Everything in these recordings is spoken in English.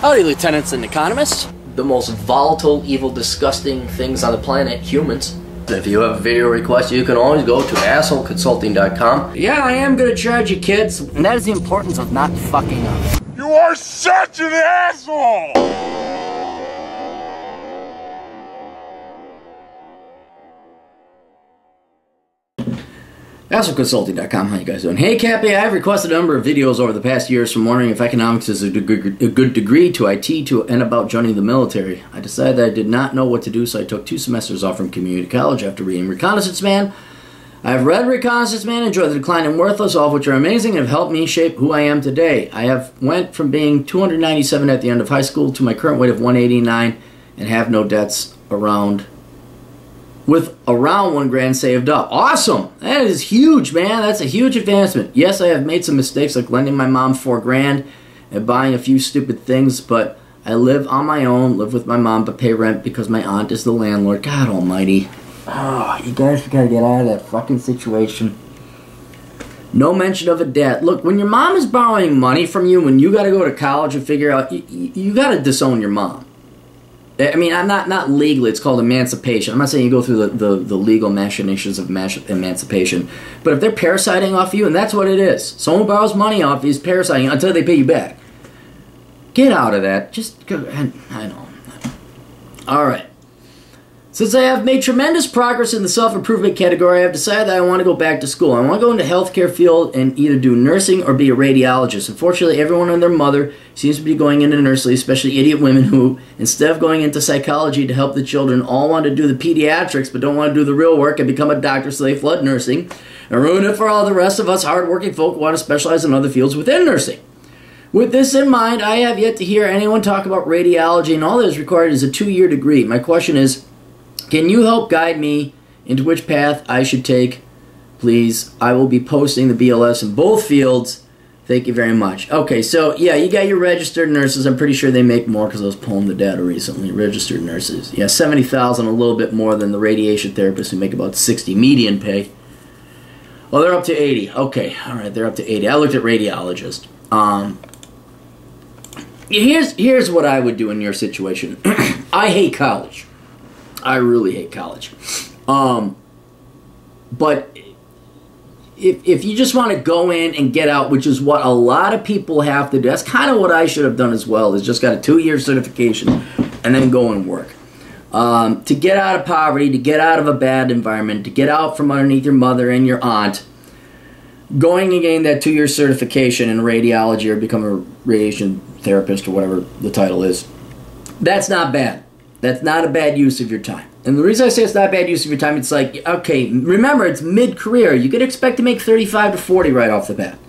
Howdy, lieutenants and economists. The most volatile, evil, disgusting things on the planet, humans. If you have a video request, you can always go to assholeconsulting.com. Yeah, I am gonna charge you, kids. And that is the importance of not fucking up. You are such an asshole! AssholeConsulting.com, how you guys doing? Hey Cappy, I've requested a number of videos over the past years from wondering if economics is a good degree to IT and about joining the military. I decided that I did not know what to do, so I took 2 semesters off from community college after reading Reconnaissance Man. I have read Reconnaissance Man, enjoyed The Decline and Worthless, all of which are amazing and have helped me shape who I am today. I have went from being 297 at the end of high school to my current weight of 189 and have no debts with around $1,000 saved up. Awesome! That is huge, man. That's a huge advancement. Yes, I have made some mistakes like lending my mom $4,000 and buying a few stupid things, but I live on my own, live with my mom, but pay rent because my aunt is the landlord. God almighty. Oh, you guys gotta get out of that fucking situation. No mention of a debt. Look, when your mom is borrowing money from you, when you gotta go to college and figure out, you gotta disown your mom. I mean, I'm not legally, it's called emancipation. I'm not saying you go through the legal machinations of emancipation. But if they're parasiting off you, and that's what it is. Someone borrows money off you is parasiting until they pay you back. Get out of that. Just go, I know. Alright. Since I have made tremendous progress in the self-improvement category, I have decided that I want to go back to school. I want to go into the healthcare field and either do nursing or be a radiologist. Unfortunately, everyone and their mother seems to be going into nursing, especially idiot women who, instead of going into psychology to help the children, all want to do the pediatrics but don't want to do the real work and become a doctor so they flood nursing and ruin it for all the rest of us hard-working folk who want to specialize in other fields within nursing. With this in mind, I have yet to hear anyone talk about radiology, and all that is required is a 2-year degree. My question is, can you help guide me into which path I should take, please? I will be posting the BLS in both fields. Thank you very much. Okay, so yeah, you got your registered nurses. I'm pretty sure they make more because I was pulling the data recently. Registered nurses. Yeah, $70,000, a little bit more than the radiation therapists who make about $60 median pay. Well, they're up to 80. Okay, all right, they're up to 80. I looked at radiologist. Here's what I would do in your situation. I hate college. I really hate college. But if you just want to go in and get out, which is what a lot of people have to do, that's kind of what I should have done as well, is just got a 2-year certification and then go and work. To get out of poverty, to get out of a bad environment, to get out from underneath your mother and your aunt, going and getting that 2-year certification in radiology or become a radiation therapist or whatever the title is, that's not bad. That's not a bad use of your time. And the reason I say it's not a bad use of your time, it's like, okay, remember, it's mid-career. You could expect to make 35 to 40 right off the bat,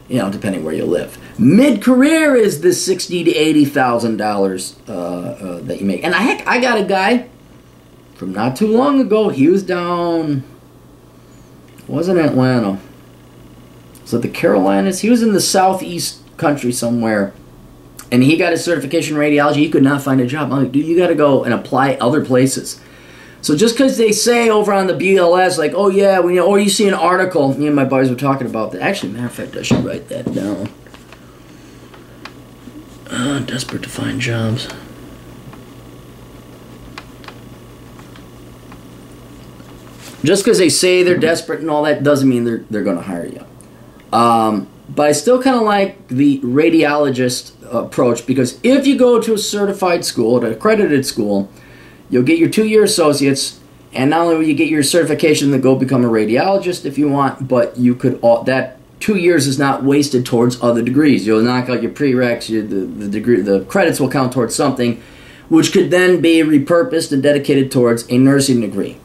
you know, depending where you live. Mid-career is the $60,000 to $80,000 that you make. And I got a guy from not too long ago. He was down, wasn't Atlanta. Was it the Carolinas? He was in the southeast country somewhere. And he got his certification in radiology. He could not find a job. I'm like, dude, you got to go and apply other places. So just because they say over on the BLS, like, oh yeah, or you see an article, me and my buddies were talking about that. Actually, matter of fact, I should write that down. Desperate to find jobs. Just because they say they're desperate and all that doesn't mean they're going to hire you. But I still kind of like the radiologist approach, because if you go to a certified school, an accredited school, you'll get your 2-year associates, and not only will you get your certification to go become a radiologist if you want, but you could that 2 years is not wasted towards other degrees. You'll knock out your prereqs, the credits will count towards something, which could then be repurposed and dedicated towards a nursing degree.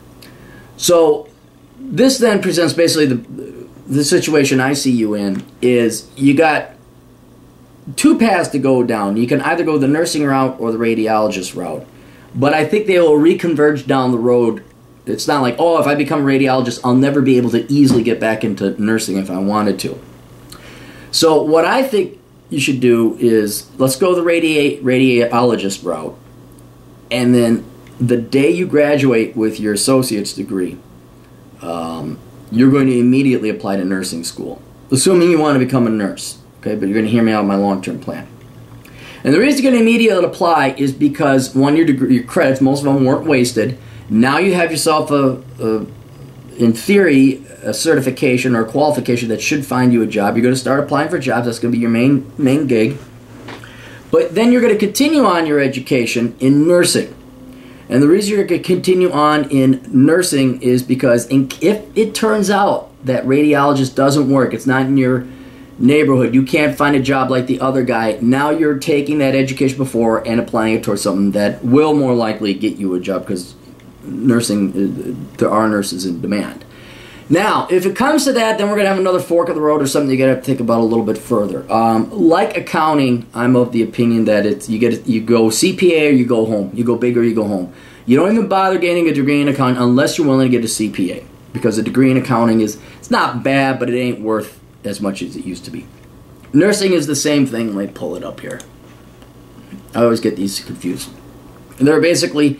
So this then presents basically the situation I see you in is you got 2 paths to go down. You can either go the nursing route or the radiologist route. But I think they will reconverge down the road. It's not like, oh, if I become a radiologist, I'll never be able to easily get back into nursing if I wanted to. So what I think you should do is, let's go the radiologist route. And then the day you graduate with your associate's degree, you're going to immediately apply to nursing school, assuming you want to become a nurse. Okay, but you're going to hear me out on my long-term plan. And the reason you're going to immediately apply is because, one, your credits, most of them weren't wasted. Now you have yourself, in theory, a certification or a qualification that should find you a job. You're going to start applying for jobs. That's going to be your main gig. But then you're going to continue on your education in nursing. And the reason you're going to continue on in nursing is because if it turns out that radiologist doesn't work, it's not in your neighborhood, you can't find a job like the other guy, now you're taking that education before and applying it towards something that will more likely get you a job, because nursing, there are nurses in demand. Now, if it comes to that, then we're going to have another fork of the road, or something you got to think about a little bit further. Like accounting, I'm of the opinion that you go CPA or you go home. You go big or you go home. You don't even bother getting a degree in accounting unless you're willing to get a CPA, because a degree in accounting it's not bad, but it ain't worth as much as it used to be. Nursing is the same thing. Let me pull it up here. I always get these confused. There are basically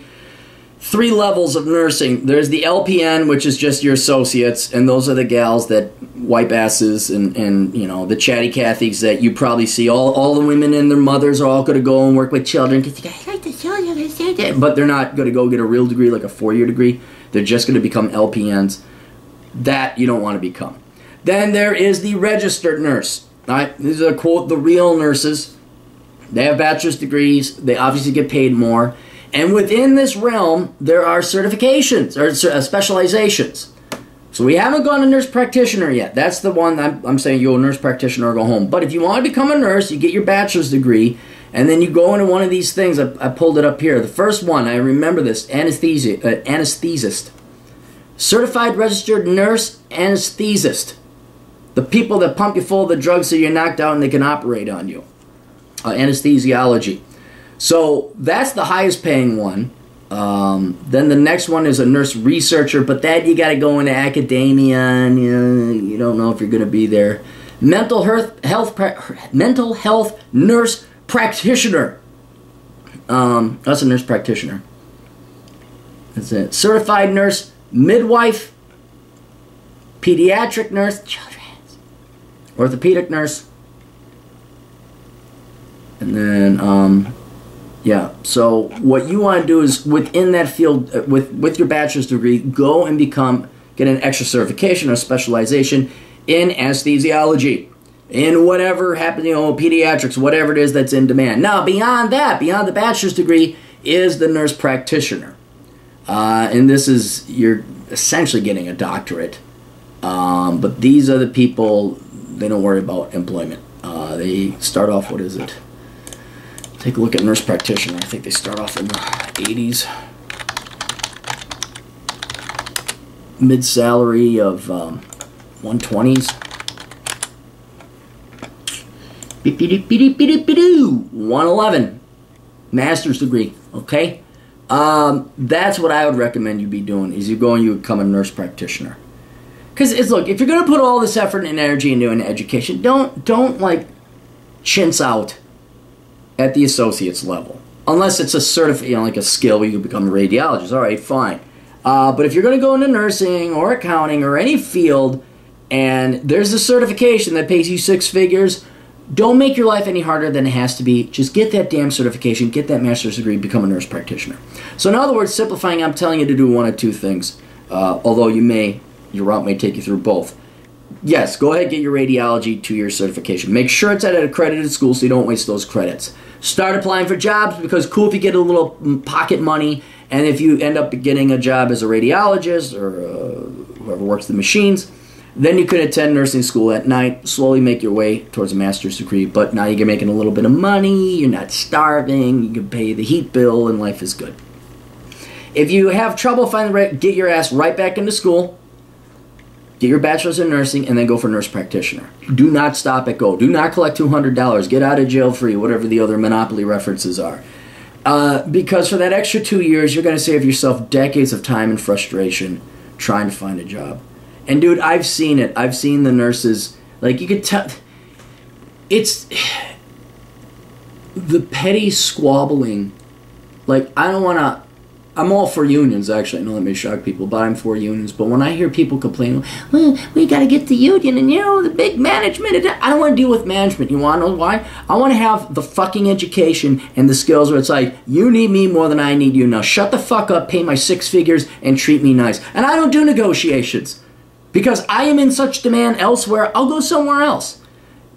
3 levels of nursing. There's the LPN, which is just your associates, and those are the gals that wipe asses and you know, the chatty Cathys that you probably see. All the women and their mothers are all going to go and work with children because I like the children, but they're not going to go get a real degree, like a 4-year degree. They're just going to become LPNs. That you don't want to become. Then there is the registered nurse. All right, these are, quote, the real nurses. They have bachelor's degrees. They obviously get paid more. And within this realm, there are certifications, or specializations. So we haven't gone to nurse practitioner yet. That's the one I'm saying, you go nurse practitioner or go home. But if you want to become a nurse, you get your bachelor's degree, and then you go into one of these things. I pulled it up here. The first one, I remember this, anesthesist. Certified registered nurse anesthesist. The people that pump you full of the drugs so you're knocked out and they can operate on you. Anesthesiology. So that's the highest paying one. Then the next one is a nurse researcher, but that you got to go into academia, and you don't know if you're going to be there. Mental health nurse practitioner. That's a nurse practitioner. That's it. Certified nurse midwife, pediatric nurse, children's, orthopedic nurse, and then yeah. So what you want to do is, within that field, with your bachelor's degree, go and get an extra certification or specialization in anesthesiology, in whatever happens, pediatrics, whatever it is that's in demand. Now, beyond that, beyond the bachelor's degree, is the nurse practitioner, and this is, you're essentially getting a doctorate. But these are the people, they don't worry about employment. They start off, what is it? Take a look at nurse practitioner. I think they start off in the 80s. Mid-salary of 120s. 111. Master's degree. Okay? That's what I would recommend you be doing, is you become a nurse practitioner. Because look, if you're going to put all this effort and energy into an education, don't like chintz out at the associate's level, unless it's a like a skill where you become a radiologist. All right, fine. But if you're going to go into nursing or accounting or any field, and there's a certification that pays you 6 figures, don't make your life any harder than it has to be. Just get that damn certification, get that master's degree, become a nurse practitioner. So in other words, simplifying, I'm telling you to do one of 2 things, although your route may take you through both. Yes, go ahead and get your radiology 2-year certification. Make sure it's at an accredited school so you don't waste those credits. Start applying for jobs, because cool if you get a little pocket money, and if you end up getting a job as a radiologist or whoever works the machines, then you could attend nursing school at night, slowly make your way towards a master's degree. But now you're making a little bit of money, you're not starving, you can pay the heat bill, and life is good. If you have trouble get your ass right back into school. Get your bachelor's in nursing, and then go for nurse practitioner. Do not stop at go. Do not collect $200. Get out of jail free, whatever the other monopoly references are. Because for that extra 2 years, you're going to save yourself decades of time and frustration trying to find a job. And dude, I've seen it. I've seen the nurses, like, you could tell, it's the petty squabbling. Like, I don't want I'm all for unions, actually. I know that may shock people, but I'm for unions. But when I hear people complain, well, we got to get the union and, the big management. I don't want to deal with management. You want to know why? I want to have the fucking education and the skills where it's like, you need me more than I need you. Now shut the fuck up, pay my 6 figures, and treat me nice. And I don't do negotiations because I am in such demand elsewhere. I'll go somewhere else.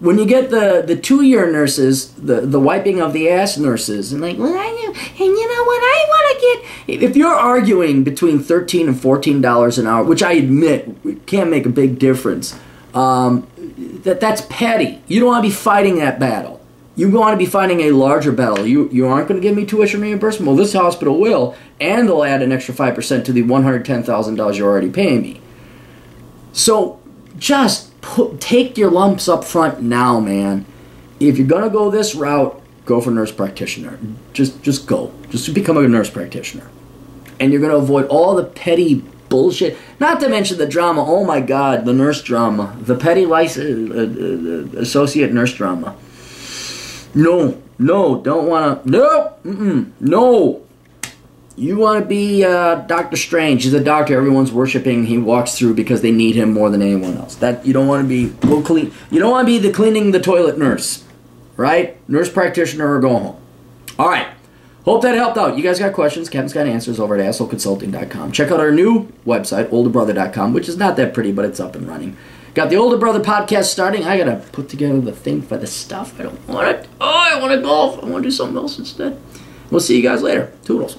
When you get the 2-year nurses, the wiping of the ass nurses, and like, well, and you know what I want to get? If you're arguing between $13 and $14 an hour, which I admit can't make a big difference, that's petty. You don't want to be fighting that battle. You want to be fighting a larger battle. You aren't going to give me tuition reimbursement? Well, this hospital will, and they'll add an extra 5% to the $110,000 you're already paying me. So just take your lumps up front now, man. If you're going to go this route, go for nurse practitioner. Just go. Just become a nurse practitioner. And you're going to avoid all the petty bullshit. Not to mention the drama. Oh my God, the nurse drama. The petty associate nurse drama. No, don't want to. No. You want to be Doctor Strange. He's a doctor everyone's worshiping. He walks through because they need him more than anyone else. That you don't want to be. You don't want to be the cleaning the toilet nurse, right? Nurse practitioner or go home. All right. Hope that helped out. You guys got questions? Kevin's got answers over at assholeconsulting.com. Check out our new website, olderbrother.com, which is not that pretty, but it's up and running. Got the Older Brother podcast starting. I got to put together the thing for the stuff. I don't want it. Oh, I want to golf. I want to do something else instead. We'll see you guys later. Toodles.